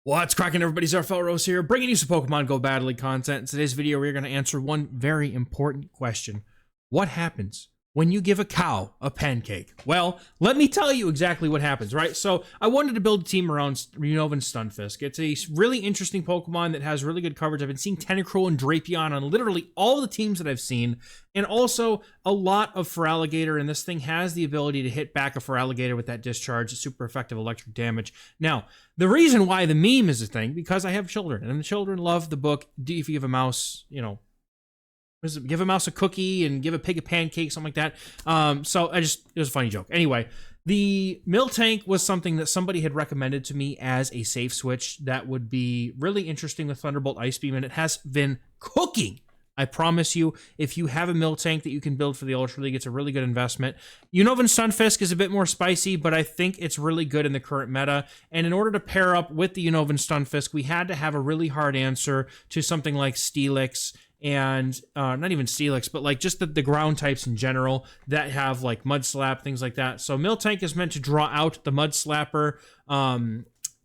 What's cracking, everybody? XehrFelrose here, bringing you some Pokemon Go Battle League content. In today's video, we're going to answer one very important question. What happens when you give a cow a pancake? Well, let me tell you exactly what happens, right? So, I wanted to build a team around Unovan Stunfisk. It's a really interesting Pokemon that has really good coverage. I've been seeing Guzzlord and Drapion on literally all the teams that I've seen, and also a lot of Feraligatr, and this thing has the ability to hit back a Feraligatr with that discharge, super effective electric damage. Now, the reason why the meme is a thing, because I have children, and the children love the book, If You Give a Mouse, give a mouse a cookie and give a pig a pancake, something like that. So it was a funny joke. Anyway, the Miltank was something that somebody had recommended to me as a safe switch that would be really interesting with Thunderbolt Ice Beam, and it has been cooking. I promise you, if you have a Miltank that you can build for the Ultra League, it's a really good investment. Unovan Stunfisk is a bit more spicy, but I think it's really good in the current meta. And in order to pair up with the Unovan Stunfisk, we had to have a really hard answer to something like Steelix, and not even Steelix, but like just the ground types in general that have like Mud Slap, things like that. So Miltank is meant to draw out the Mud Slapper,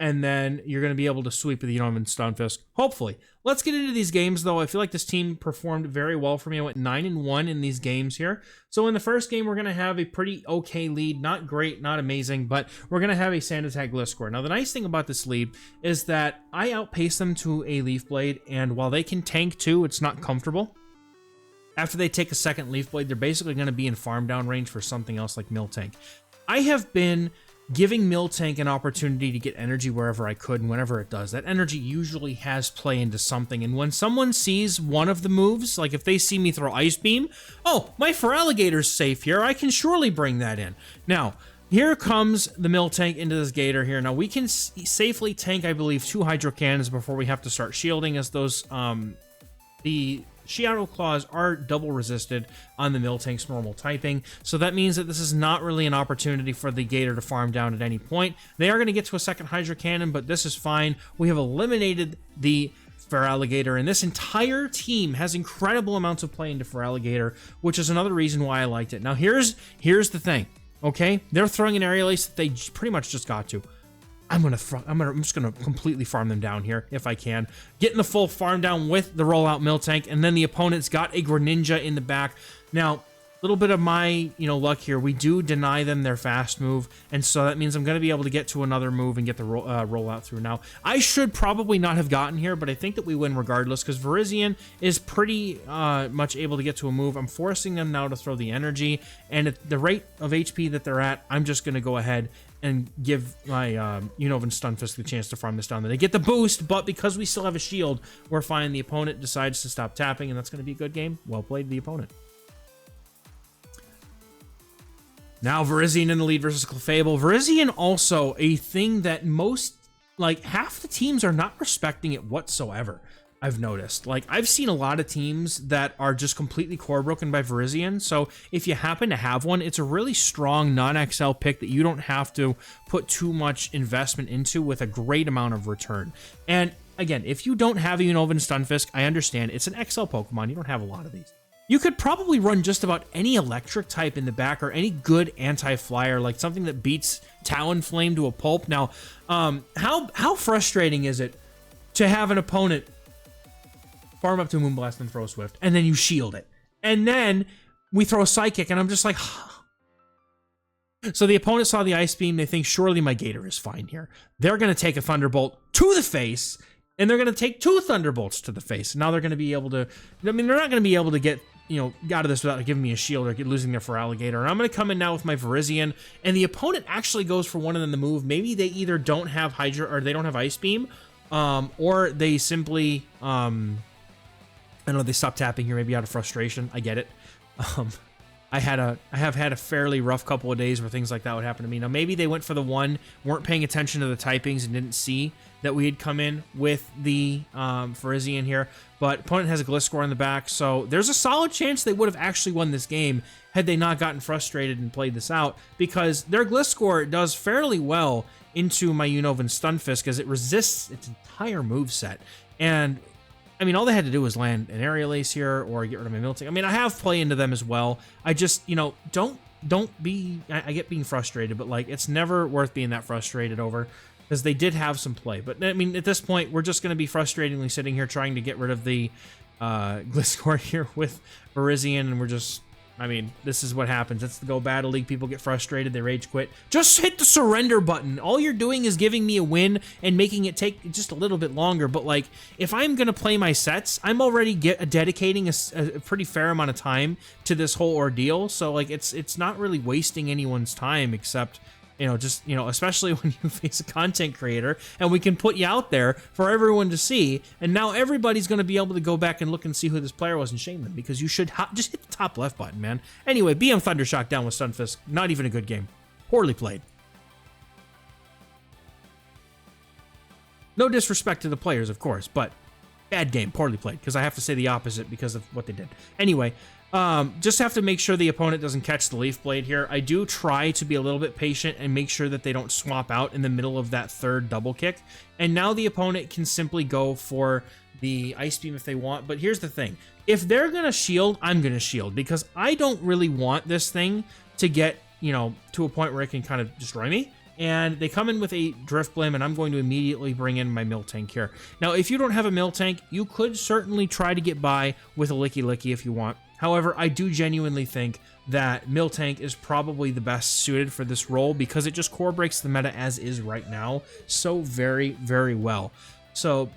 and then you're going to be able to sweep with the Unovan Stunfisk, hopefully. Let's get into these games, though. I feel like this team performed very well for me. I went 9-1 in these games here. So in the first game, we're going to have a pretty okay lead. Not great, not amazing, but we're going to have a Sand Attack Gliscor. Now, the nice thing about this lead is that I outpace them to a Leaf Blade, and while they can tank too, it's not comfortable. After they take a second Leaf Blade, they're basically going to be in farm down range for something else like Miltank. I have been giving Miltank an opportunity to get energy wherever I could, and whenever it does, that energy usually has play into something. And when someone sees one of the moves, like if they see me throw Ice Beam, oh, my Feraligatr's safe here, I can surely bring that in. Now, here comes the Miltank into this Gatr here. Now, we can safely tank, I believe, 2 Hydro Cannons before we have to start shielding, as those, the Shadow Claws are double resisted on the Miltank's normal typing, so that means that this is not really an opportunity for the Gatr to farm down at any point. They are going to get to a second Hydro Cannon, but this is fine. We have eliminated the Feraligatr, and this entire team has incredible amounts of play into Feraligatr, which is another reason why I liked it. Now, here's the thing, okay? They're throwing an Aerial Ace that they pretty much just got to. I'm just gonna completely farm them down here if I can. Getting the full farm down with the rollout Miltank, and then the opponent's got a Greninja in the back. Now, a little bit of my luck here. We do deny them their fast move, and so that means I'm gonna be able to get to another move and get the rollout through. Now, I should probably not have gotten here, but I think that we win regardless because Virizion is pretty much able to get to a move. I'm forcing them now to throw the energy, and at the rate of HP that they're at, I'm just gonna go ahead and give my Unovan Stunfisk the chance to farm this down. They get the boost, but because we still have a shield, we're fine. The opponent decides to stop tapping, and that's going to be a good game. Well played, the opponent. Now, Virizion in the lead versus Clefable. Virizion also a thing that most, like, half the teams are not respecting it whatsoever. I've noticed. Like, I've seen a lot of teams that are just completely core broken by Virizion, so if you happen to have one, it's a really strong non-XL pick that you don't have to put too much investment into with a great amount of return. And again, if you don't have a Unovan Stunfisk, I understand. It's an XL Pokemon. You don't have a lot of these. You could probably run just about any electric type in the back or any good anti-flyer, like something that beats Talonflame to a pulp. Now, how frustrating is it to have an opponent farm up to Moonblast and throw Swift, and then you shield it. And then we throw a Psychic, and I'm just like, So the opponent saw the Ice Beam, they think, surely my Gatr is fine here. They're going to take a Thunderbolt to the face, and they're going to take 2 Thunderbolts to the face. Now they're going to be able to, they're not going to be able to get, out of this without giving me a shield or losing their Feraligatr. And I'm going to come in now with my Virizion, and the opponent actually goes for one of them to move. Maybe they either don't have Hydro, or they don't have Ice Beam, or they simply, I know they stopped tapping here, maybe out of frustration. I get it. I have had a fairly rough couple of days where things like that would happen to me. Now, maybe they went for the one, weren't paying attention to the typings, and didn't see that we had come in with the Virizion here. But opponent has a Gliscor in the back, so there's a solid chance they would have actually won this game had they not gotten frustrated and played this out, because their Gliscor does fairly well into my Unovan Stunfisk as it resists its entire moveset. And I mean, all they had to do was land an Aerial Ace here or get rid of my Miltank. I mean, I have play into them as well. I just, don't be, I get being frustrated, but like, it's never worth being that frustrated over. because they did have some play. But, I mean, at this point, we're just going to be frustratingly sitting here trying to get rid of the Guzzlord here with Virizion, and we're just... I mean, this is what happens. It's the Go Battle League. People get frustrated. They rage quit. Just hit the surrender button. All you're doing is giving me a win and making it take just a little bit longer. But, like, if I'm going to play my sets, I'm already dedicating a pretty fair amount of time to this whole ordeal. So, like, it's not really wasting anyone's time except... just, especially when you face a content creator and we can put you out there for everyone to see. And now everybody's going to be able to go back and look and see who this player was and shame them because you should just hit the top left button, man. Anyway, BM Thundershock down with Stunfisk. Not even a good game. Poorly played. No disrespect to the players, of course, but bad game, poorly played, because I have to say the opposite because of what they did. Anyway, just have to make sure the opponent doesn't catch the Leaf Blade here. I do try to be a little bit patient and make sure that they don't swap out in the middle of that third double kick. And now the opponent can simply go for the Ice Beam if they want. But here's the thing. If they're going to shield, I'm going to shield because I don't really want this thing to get, to a point where it can kind of destroy me. And they come in with a Drifblim, and I'm going to immediately bring in my Miltank here. Now, if you don't have a Miltank, you could certainly try to get by with a Lickilicky if you want. However, I do genuinely think that Miltank is probably the best suited for this role because it just core breaks the meta as is right now so very, very well. So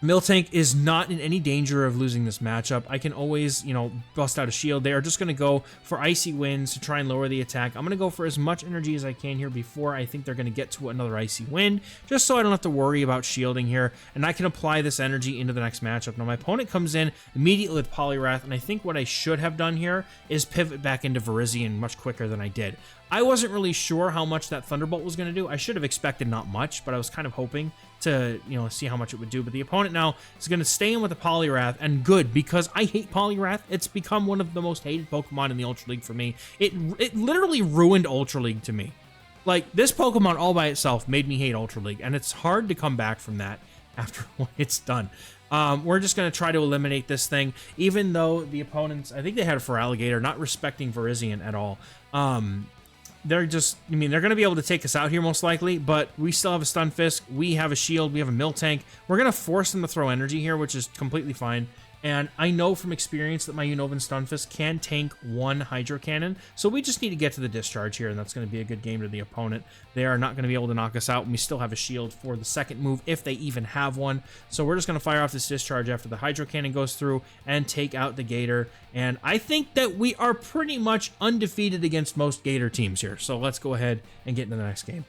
Miltank is not in any danger of losing this matchup. I can always, bust out a shield. They are just going to go for Icy Winds to try and lower the attack. I'm going to go for as much energy as I can here before I think they're going to get to another Icy Wind, just so I don't have to worry about shielding here, and I can apply this energy into the next matchup. Now, my opponent comes in immediately with Poliwrath, and I think what I should have done here is pivot back into Virizion much quicker than I did. I wasn't really sure how much that Thunderbolt was going to do. I should have expected not much, but I was kind of hoping to, see how much it would do. But the opponent now is going to stay in with the Poliwrath, and good, because I hate Poliwrath. It's become one of the most hated Pokemon in the Ultra League for me. It literally ruined Ultra League to me. Like, this Pokemon all by itself made me hate Ultra League, and it's hard to come back from that after it's done. We're just going to try to eliminate this thing, even though the opponents, I think they had a Feraligatr, not respecting Virizion at all. They're just, they're going to be able to take us out here most likely, but we still have a Stunfisk, we have a shield, we have a Miltank. We're going to force them to throw energy here, which is completely fine. And I know from experience that my Unovan Stunfisk can tank one Hydro Cannon, so we just need to get to the discharge here, and that's going to be a good game to the opponent. They are not going to be able to knock us out, and we still have a shield for the second move, if they even have one. So we're just going to fire off this discharge after the Hydro Cannon goes through and take out the Gatr. And I think that we are pretty much undefeated against most Gatr teams here. So let's go ahead and get into the next game.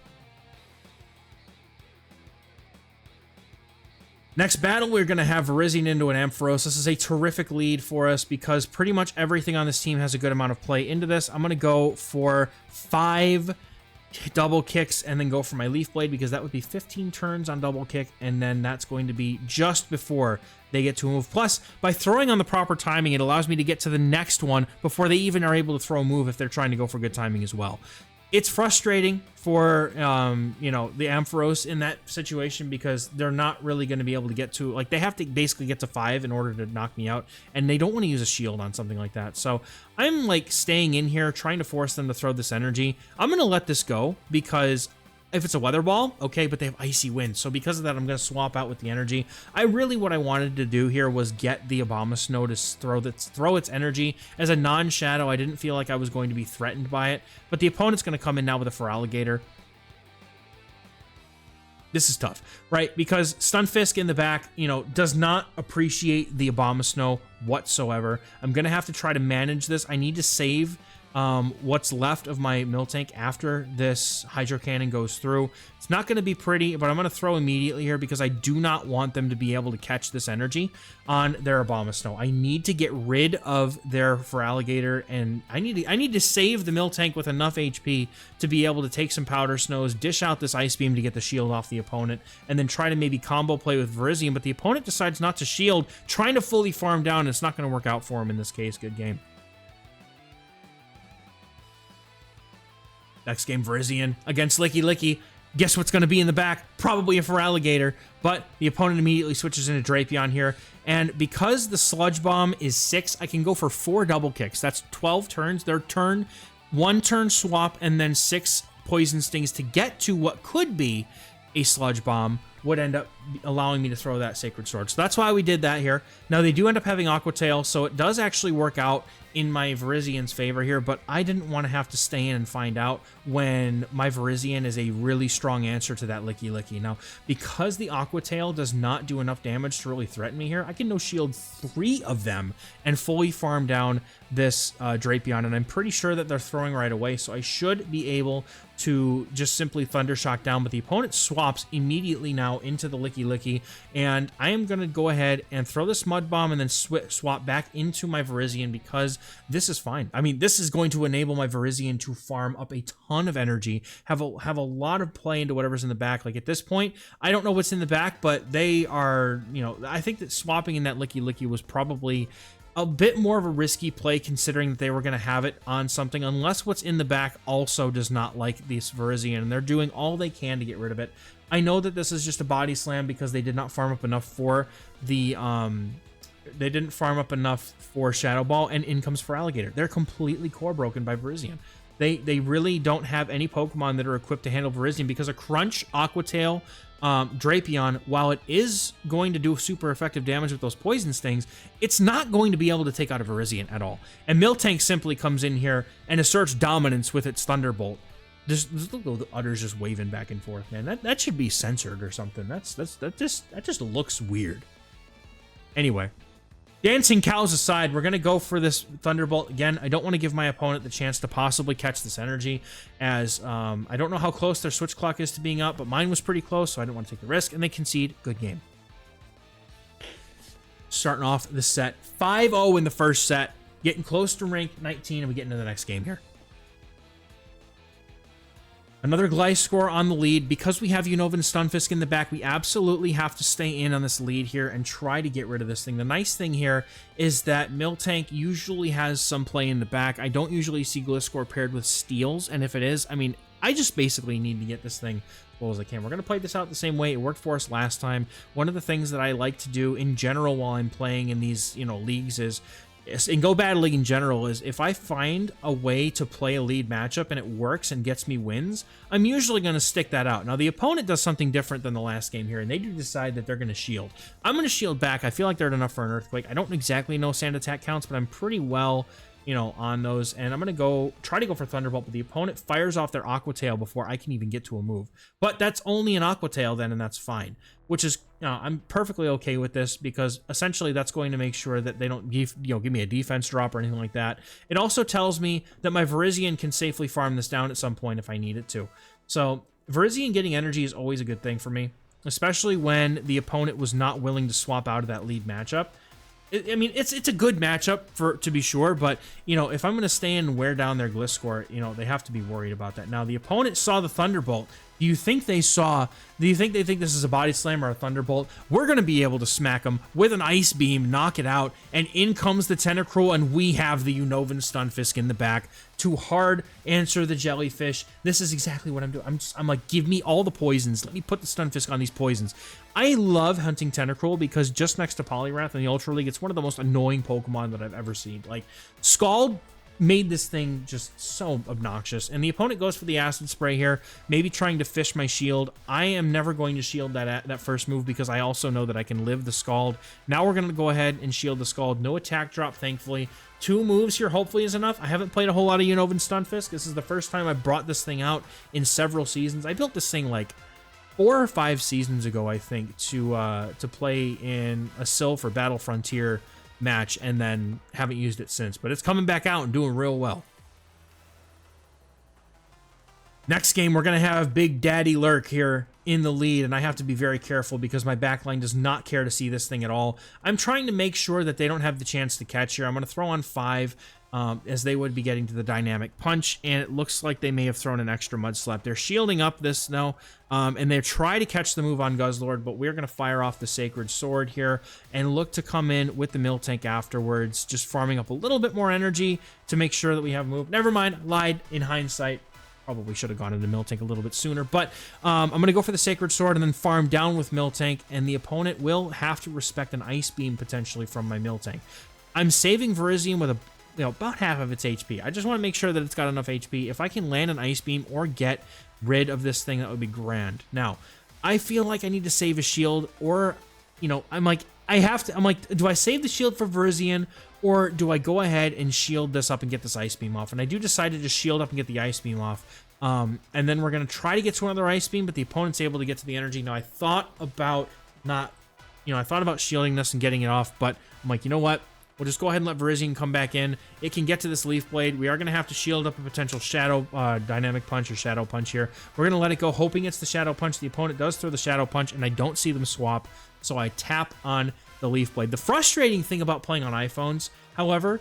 Next battle, we're going to have Virizion into an XehrFelrose. This is a terrific lead for us because pretty much everything on this team has a good amount of play into this. I'm going to go for 5 double kicks and then go for my Leaf Blade because that would be 15 turns on double kick, and then that's going to be just before they get to a move. Plus, by throwing on the proper timing, it allows me to get to the next one before they even are able to throw a move if they're trying to go for good timing as well. It's frustrating for, the XehrFelrose in that situation because they're not really going to be able to get to, like, they have to basically get to 5 in order to knock me out, and they don't want to use a shield on something like that. So I'm, like, staying in here, trying to force them to throw this energy. I'm going to let this go because if it's a Weather Ball, okay, but they have Icy Wind. So because of that, I'm going to swap out with the energy. What I wanted to do here was get the Abomasnow to throw its energy as a non-shadow. I didn't feel like I was going to be threatened by it. But the opponent's going to come in now with a Feraligatr. This is tough, right? Because Stunfisk in the back, does not appreciate the Abomasnow whatsoever. I'm going to have to try to manage this. I need to save what's left of my Miltank after this Hydro Cannon goes through. It's not going to be pretty, but I'm going to throw immediately here because I do not want them to be able to catch this energy on their Abomasnow. I need to get rid of their Feraligatr, and I need to save the Miltank with enough HP to be able to take some Powder Snows, dish out this Ice Beam to get the shield off the opponent, and then try to maybe combo play with Virizion, but the opponent decides not to shield, trying to fully farm down, and it's not going to work out for him in this case. Good game. Next game, Virizion against Lickilicky. Guess what's going to be in the back? Probably a Feraligatr, but the opponent immediately switches into Drapion here. And because the Sludge Bomb is 6, I can go for 4 double kicks. That's 12 turns. Their turn, 1 turn swap, and then 6 Poison Stings to get to what could be a Sludge Bomb would end up allowing me to throw that Sacred Sword. So that's why we did that here. Now, they do end up having Aqua Tail, so it does actually work out in my Virizian's favor here, but I didn't want to have to stay in and find out when my Virizian is a really strong answer to that Lickilicky. Now, because the Aqua Tail does not do enough damage to really threaten me here, I can no-shield 3 of them and fully farm down this Drapion, and I'm pretty sure that they're throwing right away, so I should be able to just simply Thunder Shock down, but the opponent swaps immediately now into the Lickilicky, and I am going to go ahead and throw this Mud Bomb and then swap back into my Virizian because this is fine. I mean, this is going to enable my Virizian to farm up a ton of energy, have a lot of play into whatever's in the back. Like at this point, I don't know what's in the back, but they are, you know, I think that swapping in that Lickilicky was probably a bit more of a risky play considering that they were going to have it on something, unless what's in the back also does not like this Virizian, and they're doing all they can to get rid of it. I know that this is just a body slam because they did not farm up enough for the, they didn't farm up enough for Shadow Ball, and in comes Feraligatr. They're completely core broken by Virizian. They really don't have any Pokemon that are equipped to handle Virizian because a Crunch, Aqua Tail, Drapion, while it is going to do super effective damage with those Poison Stings, it's not going to be able to take out a Virizian at all. And Miltank simply comes in here and asserts dominance with its Thunderbolt. Just look at the udders just waving back and forth, man. That should be censored or something. That just looks weird. Anyway, dancing cows aside, we're gonna go for this Thunderbolt again. I don't want to give my opponent the chance to possibly catch this energy, as I don't know how close their switch clock is to being up, but mine was pretty close, so I didn't want to take the risk. And they concede. Good game. Starting off the set 5-0 in the first set, getting close to rank 19, and we get into the next game here. Another Gliscor on the lead. Because we have Unovan Stunfisk in the back, we absolutely have to stay in on this lead here and try to get rid of this thing. The nice thing here is that Miltank usually has some play in the back. I don't usually see Gliscor paired with Steels, and if it is, I mean, I just basically need to get this thing as well as I can. We're going to play this out the same way. It worked for us last time. One of the things that I like to do in general while I'm playing in these, you know, leagues is, in Go Battle League in general, is if I find a way to play a lead matchup and it works and gets me wins, I'm usually going to stick that out. Now, the opponent does something different than the last game here, and they do decide that they're going to shield. I'm going to shield back. I feel like they're enough for an Earthquake. I don't exactly know Sand Attack counts, but I'm pretty well, you know, on those, and I'm going to try to go for Thunderbolt, but the opponent fires off their Aqua Tail before I can even get to a move. But that's only an Aqua Tail then, and that's fine, which is, I'm perfectly okay with this because essentially that's going to make sure that they don't give me a defense drop or anything like that. It also tells me that my Virizian can safely farm this down at some point if I need it to. So Virizian getting energy is always a good thing for me, especially when the opponent was not willing to swap out of that lead matchup. I mean, it's a good matchup to be sure, but, you know, if I'm going to stay in and wear down their Gliscor, you know, they have to be worried about that. Now, the opponent saw the Thunderbolt. Do you think they think this is a Body Slam or a Thunderbolt? We're going to be able to smack them with an Ice Beam, knock it out, and in comes the Tentacruel, and we have the Unovan Stunfisk in the back to hard answer the Jellyfish. This is exactly what I'm doing. I'm like, give me all the poisons. Let me put the Stunfisk on these poisons. I love hunting Tentacruel because just next to Poliwrath in the Ultra League, it's one of the most annoying Pokemon that I've ever seen. Like, Scald made this thing just so obnoxious, and the opponent goes for the Acid Spray here, maybe trying to fish my shield. I am never going to shield that first move because I also know that I can live the Scald. Now we're going to go ahead and shield the Scald. No attack drop, thankfully. 2 moves here hopefully is enough. I haven't played a whole lot of Unovan Stunfisk. This is the first time I brought this thing out in several seasons. I built this thing like 4 or 5 seasons ago, I think, to play in a Sylph or Battle Frontier match, and then haven't used it since, but it's coming back out and doing real well. Next game, we're going to have Big Daddy Lurk here in the lead, and I have to be very careful because my backline does not care to see this thing at all. I'm trying to make sure that they don't have the chance to catch here. I'm going to throw on 5 as they would be getting to the Dynamic Punch, and it looks like they may have thrown an extra Mud Slap. They're shielding up this now, and they try to catch the move on Guzzlord, but we're going to fire off the Sacred Sword here and look to come in with the Miltank afterwards, just farming up a little bit more energy to make sure that we have a move. Never mind, lied in hindsight. Probably should have gone into Miltank a little bit sooner, but I'm going to go for the Sacred Sword and then farm down with Miltank, and the opponent will have to respect an Ice Beam potentially from my Miltank. I'm saving Virizian with about half of its HP. I just want to make sure that it's got enough HP. If I can land an Ice Beam or get rid of this thing, that would be grand. Now, I feel like I need to save a shield, or, you know, I'm like, do I save the shield for Virizion, or do I go ahead and shield this up and get this Ice Beam off? And I do decide to just shield up and get the Ice Beam off. And then we're going to try to get to another Ice Beam, but the opponent's able to get to the energy. Now, I thought about shielding this and getting it off, but I'm like, you know what? We'll just go ahead and let Virizion come back in. It can get to this Leaf Blade. We are going to have to shield up a potential Shadow Dynamic Punch or Shadow Punch here. We're going to let it go, hoping it's the Shadow Punch. The opponent does throw the Shadow Punch, and I don't see them swap, so I tap on the Leaf Blade. The frustrating thing about playing on iPhones, however,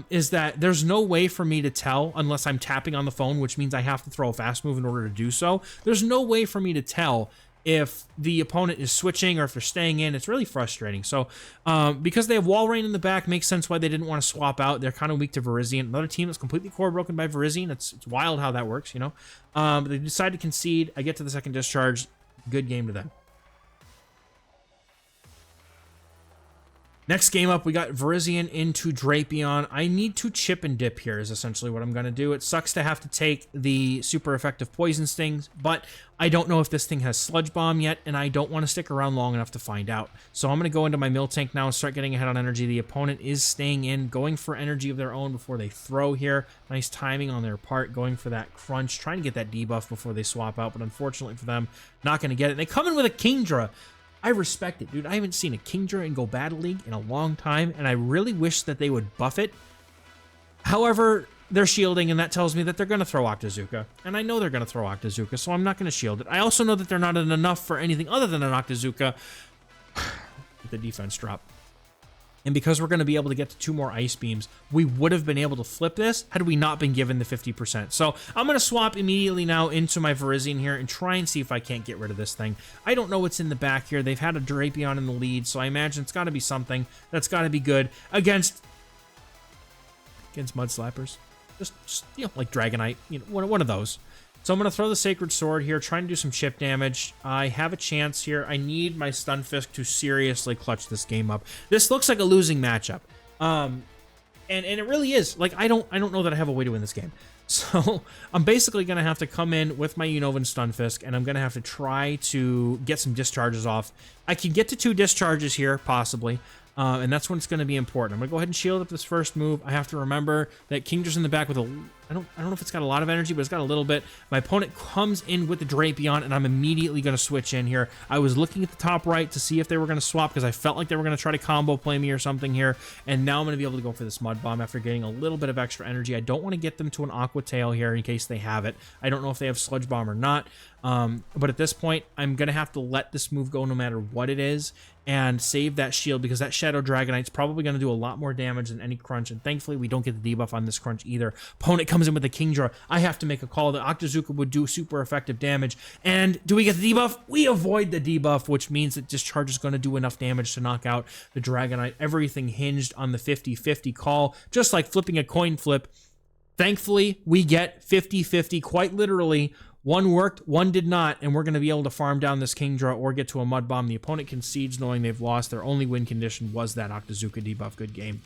is that there's no way for me to tell unless I'm tapping on the phone, which means I have to throw a fast move in order to do so. There's no way for me to tell if the opponent is switching or if they're staying in. It's really frustrating. So because they have Walrein in the back, makes sense why they didn't want to swap out. They're kind of weak to Virizion. Another team that's completely core broken by Virizion. It's wild how that works, you know. But they decide to concede. I get to the second discharge. Good game to them. Next game up, we got Virizion into Drapion. I need to chip and dip here is essentially what I'm going to do. It sucks to have to take the super effective Poison Stings, but I don't know if this thing has Sludge Bomb yet, and I don't want to stick around long enough to find out. So I'm going to go into my Miltank now and start getting ahead on energy. The opponent is staying in, going for energy of their own before they throw here. Nice timing on their part, going for that crunch, trying to get that debuff before they swap out, but unfortunately for them, not going to get it. They come in with a Kingdra. I respect it, dude. I haven't seen a Kingdra in Go Battle League in a long time, and I really wish that they would buff it. However, they're shielding, and that tells me that they're going to throw Octazooka. And I know they're going to throw Octazooka, so I'm not going to shield it. I also know that they're not enough for anything other than an Octazooka. With the defense drop. And because we're going to be able to get to 2 more Ice Beams, we would have been able to flip this had we not been given the 50%. So I'm going to swap immediately now into my Virizion here and try and see if I can't get rid of this thing. I don't know what's in the back here. They've had a Drapion in the lead, so I imagine it's got to be something that's got to be good against Mud Slappers. Just you know, like Dragonite, you know, one of those. So I'm going to throw the Sacred Sword here, trying to do some chip damage. I have a chance here. I need my Stunfisk to seriously clutch this game up. This looks like a losing matchup. And it really is. Like, I don't know that I have a way to win this game. So I'm basically going to have to come in with my Unovan Stunfisk, and I'm going to have to try to get some discharges off. I can get to 2 discharges here, possibly. And that's when it's going to be important. I'm going to go ahead and shield up this first move. I have to remember that Kingdra's in the back with a... I don't know if it's got a lot of energy, but it's got a little bit. My opponent comes in with the Drapion, and I'm immediately going to switch in here. I was looking at the top right to see if they were going to swap because I felt like they were going to try to combo play me or something here. And now I'm going to be able to go for this Mud Bomb after getting a little bit of extra energy. I don't want to get them to an Aqua Tail here in case they have it. I don't know if they have Sludge Bomb or not. But at this point, I'm going to have to let this move go no matter what it is and save that shield because that Shadow Dragonite's probably going to do a lot more damage than any crunch. And thankfully, we don't get the debuff on this crunch either. Opponent comes in with the Kingdra. I have to make a call. The Octazooka would do super effective damage. And do we get the debuff? We avoid the debuff, which means that Discharge is going to do enough damage to knock out the Dragonite. Everything hinged on the 50-50 call, just like flipping a coin flip. Thankfully, we get 50-50, quite literally. One worked, one did not, and we're going to be able to farm down this Kingdra or get to a Mud Bomb. The opponent concedes knowing they've lost. Their only win condition was that Octazooka debuff. Good game.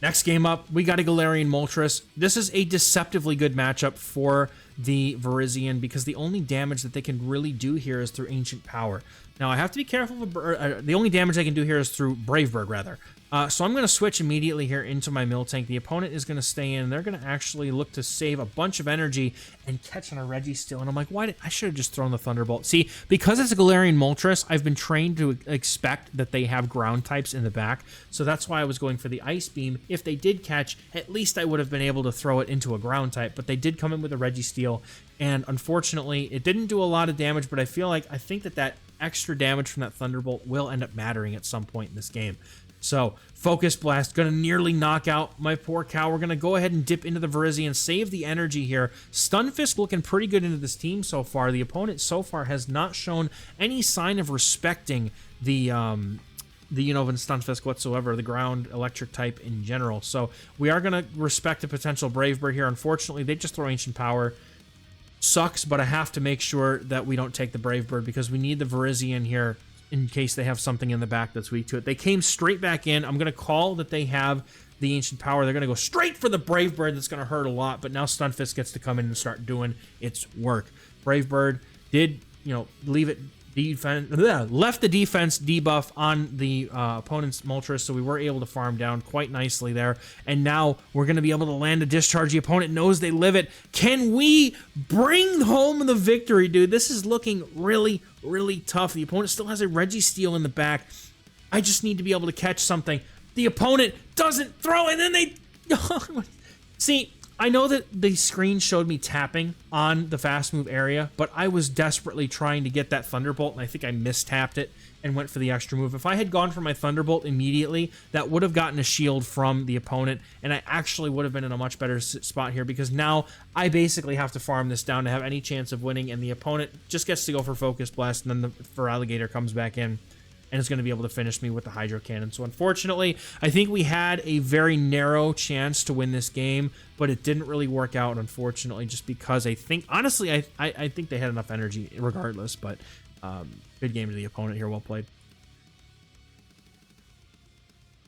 Next game up, we got a Galarian Moltres. This is a deceptively good matchup for the Virizion because the only damage that they can really do here is through Ancient Power. Now, I have to be careful. The only damage they can do here is through Brave Bird, rather. So I'm going to switch immediately here into my Miltank. The opponent is going to stay in. They're going to actually look to save a bunch of energy and catch on a Registeel. And I'm like, I should have just thrown the Thunderbolt. See, because it's a Galarian Moltres, I've been trained to expect that they have ground types in the back. So that's why I was going for the Ice Beam. If they did catch, at least I would have been able to throw it into a ground type. But they did come in with a Registeel. And unfortunately, it didn't do a lot of damage. But I think that extra damage from that Thunderbolt will end up mattering at some point in this game. So, Focus Blast, going to nearly knock out my poor cow. We're going to go ahead and dip into the Virizion, save the energy here. Stunfisk looking pretty good into this team so far. The opponent so far has not shown any sign of respecting the Unovan Stunfisk whatsoever, the ground electric type in general. So, we are going to respect a potential Brave Bird here. Unfortunately, they just throw Ancient Power. Sucks, but I have to make sure that we don't take the Brave Bird because we need the Virizion here in case they have something in the back that's weak to it. They came straight back in. I'm going to call that they have the Ancient Power. They're going to go straight for the Brave Bird. That's going to hurt a lot, but now Stunfisk gets to come in and start doing its work. Brave Bird did, you know, left the defense debuff on the opponent's Moltres, so we were able to farm down quite nicely there. And now we're going to be able to land a discharge. The opponent knows they live it. Can we bring home the victory, dude? This is looking really, really tough. The opponent still has a Registeel in the back. I just need to be able to catch something. The opponent doesn't throw, and then they... See, I know that the screen showed me tapping on the fast move area, but I was desperately trying to get that Thunderbolt, and I think I mistapped it and went for the extra move. If I had gone for my Thunderbolt immediately, that would have gotten a shield from the opponent, and I actually would have been in a much better spot here, because now I basically have to farm this down to have any chance of winning, and the opponent just gets to go for Focus Blast, and then the Feraligatr comes back in and is going to be able to finish me with the Hydro Cannon. So unfortunately, I think we had a very narrow chance to win this game, but it didn't really work out, unfortunately, just because I think, honestly, I think they had enough energy regardless, but good game to the opponent here, well played.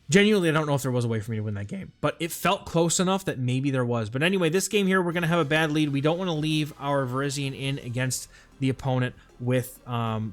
Genuinely, I don't know if there was a way for me to win that game, but it felt close enough that maybe there was. But anyway, this game here, we're going to have a bad lead. We don't want to leave our Virizion in against the opponent with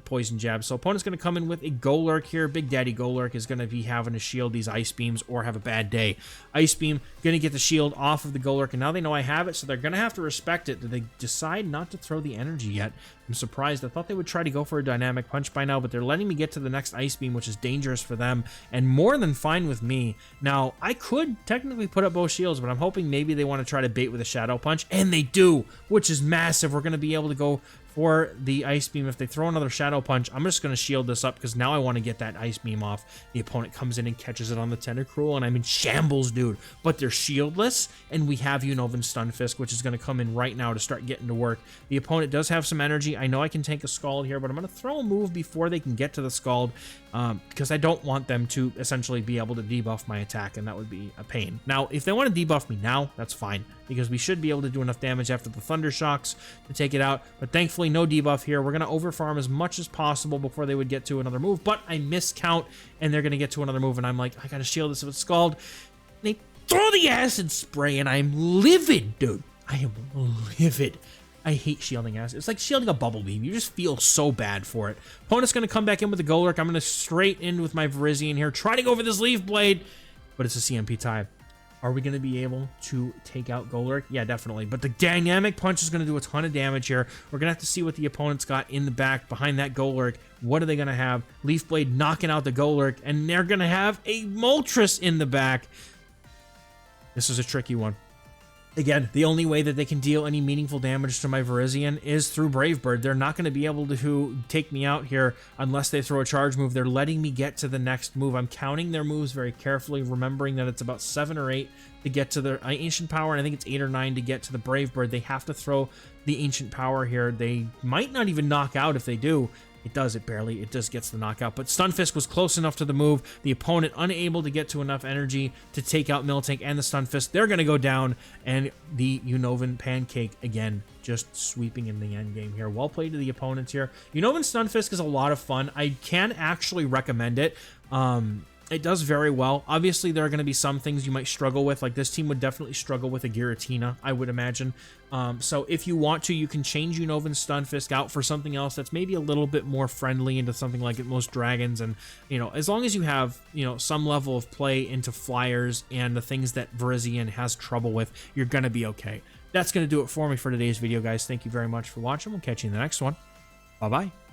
Poison Jab. So opponent's going to come in with a Golurk here. Big Daddy Golurk is going to be having to shield these Ice Beams or have a bad day. Ice Beam going to get the shield off of the Golurk, and now they know I have it, so they're going to have to respect it. Did they decide not to throw the energy yet? I'm surprised. I thought they would try to go for a Dynamic Punch by now, but they're letting me get to the next Ice Beam, which is dangerous for them and more than fine with me. Now, I could technically put up both shields, but I'm hoping maybe they want to try to bait with a Shadow Punch, and they do, which is massive. We're going to be able to go for the Ice Beam. If they throw another Shadow Punch, I'm just going to shield this up because now I want to get that Ice Beam off. The opponent comes in and catches it on the Tentacruel, and I'm in shambles, dude. But they're shieldless, and we have Unovan Stunfisk, which is going to come in right now to start getting to work. The opponent does have some energy. I know I can take a Scald here, but I'm going to throw a move before they can get to the Scald because I don't want them to essentially be able to debuff my attack, and that would be a pain. Now, if they want to debuff me now, that's fine, because we should be able to do enough damage after the Thunder Shocks to take it out, but thankfully no debuff here. We're going to overfarm as much as possible before they would get to another move, but I miscount, and they're going to get to another move, and I'm like, I got to shield this if it's Scald. They throw the Acid Spray, and I'm livid, dude. I am livid. I hate shielding acid. It's like shielding a Bubble Beam. You just feel so bad for it. Opponent's going to come back in with the Golurk. I'm going to straight in with my Virizion here. Try to go for this Leaf Blade, but it's a CMP tie. Are we going to be able to take out Golurk? Yeah, definitely. But the Dynamic Punch is going to do a ton of damage here. We're going to have to see what the opponent's got in the back behind that Golurk. What are they going to have? Leaf Blade knocking out the Golurk, and they're going to have a Moltres in the back. This is a tricky one. Again, the only way that they can deal any meaningful damage to my Virizion is through Brave Bird. They're not going to be able to take me out here unless they throw a charge move. They're letting me get to the next move. I'm counting their moves very carefully, remembering that it's about 7 or 8 to get to the Ancient Power, and I think it's 8 or 9 to get to the Brave Bird. They have to throw the Ancient Power here. They might not even knock out if they do. It does, it barely, it just gets the knockout. But Stunfisk was close enough to the move. The opponent unable to get to enough energy to take out Miltank and the Stunfisk. They're going to go down, and the Unovan Pancake, again, just sweeping in the end game here. Well played to the opponents here. Unovan Stunfisk is a lot of fun. I can actually recommend it. It does very well. Obviously, there are going to be some things you might struggle with. Like this team would definitely struggle with a Giratina, I would imagine. So if you want to, you can change Unovan Stunfisk out for something else that's maybe a little bit more friendly into something like most Dragons. And, you know, as long as you have, you know, some level of play into Flyers and the things that Virizion has trouble with, you're going to be okay. That's going to do it for me for today's video, guys. Thank you very much for watching. We'll catch you in the next one. Bye-bye.